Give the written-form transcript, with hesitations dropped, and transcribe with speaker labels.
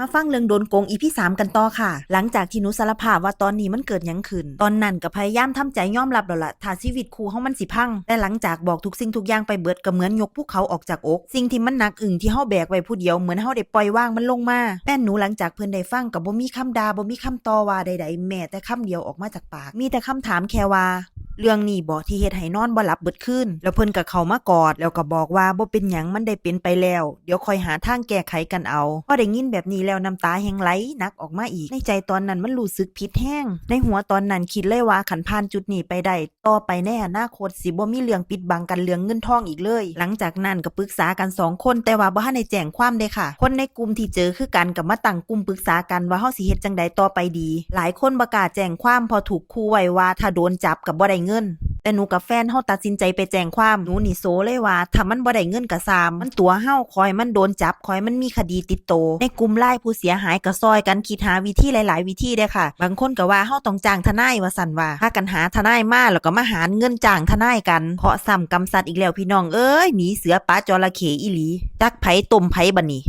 Speaker 1: มาฟังเรื่องโดนโกงอีพี3กันต่อค่ะหลังจากที่หนูสารภาพว่าตอนนี้มันเกิดหยังขึ้นตอนนั้นก็พยายามทำใจยอมรับแล้วล่ะถ้าชีวิตคู่เฮามันสิพังแต่หลังจากบอกทุกสิ่งทุกอย่างไปเบิดก็เหมือนยกภูเขาออกจากอกสิ่งที่มันหนักอึ้งที่เฮาแบกไว้ผู้เดียวเหมือนเฮาได้ปล่อยวางมันลงมาแม่นหนูหลังจากเพิ่นได้ฟังก็บ่มีคำด่าบ่มีคำต่อว่าใดๆแม้แต่คำเดียวออกมาจากปากมีแต่คำถามแค่ว่าเรื่องนี้บ่ที่เฮ็ดให้นอนบ่หลับเบิดคืนแล้วเพิ่นก็เข้ามากอดแล้วก็บอกว่าบ่เป็นหยังมันได้เป็นไปแล้วเดี๋ยวค่อยหาทางแก้ไขกันเอาพอได้ยินแบบนี้แล้วน้ำตาแห้งไหลหนักออกมาอีกในใจตอนนั้นมันรู้สึกผิดแห้งในหัวตอนนั้นคิดเลยว่าคันผ่านจุดนี้ไปได้ต่อไปในอนาคตสิบ่มีเรื่องปิดบังกันเรื่องเงินทองอีกเลยหลังจากนั้นก็ปรึกษากัน2คนแต่ว่าบ่ทันได้แจ้งความเด้ค่ะคนในกลุ่มที่เจอคือกันก็มาตั้งกลุ่มปรึกษากันว่าเฮาสิเฮ็ดจังใดต่อไปดีหลายคนบ่กล้าแจ้งความพอถูกขู่ไว้ว่าถ้าโดนจับก็บ่ได้เงินแต่หนูกับแฟนเฮาตัดสินใจไปแจ้งความหนูนี่โซเลยว่าถ้ามันบ่ได้เงินก็ซามมันตัวเฮาคอยมันโดนจับคอยมันมีคดีติดโตในกลุ่มไลน์ผู้เสียหายก็ซอยกันคิดหาวิธีหลายๆวิธีเด้ค่ะบางคนก็ว่าเฮาต้องจ้างทนายว่าซั่นว่าพากันหาทนายมาแล้วก็มาหารเงินจ้างทนายกันเพราะซ้ำกำสัตว์อีกแล้วพี่น้องเอ้ยหนีเสือป่าจระเข้อีหลีจักไผต้มไผบัดนี้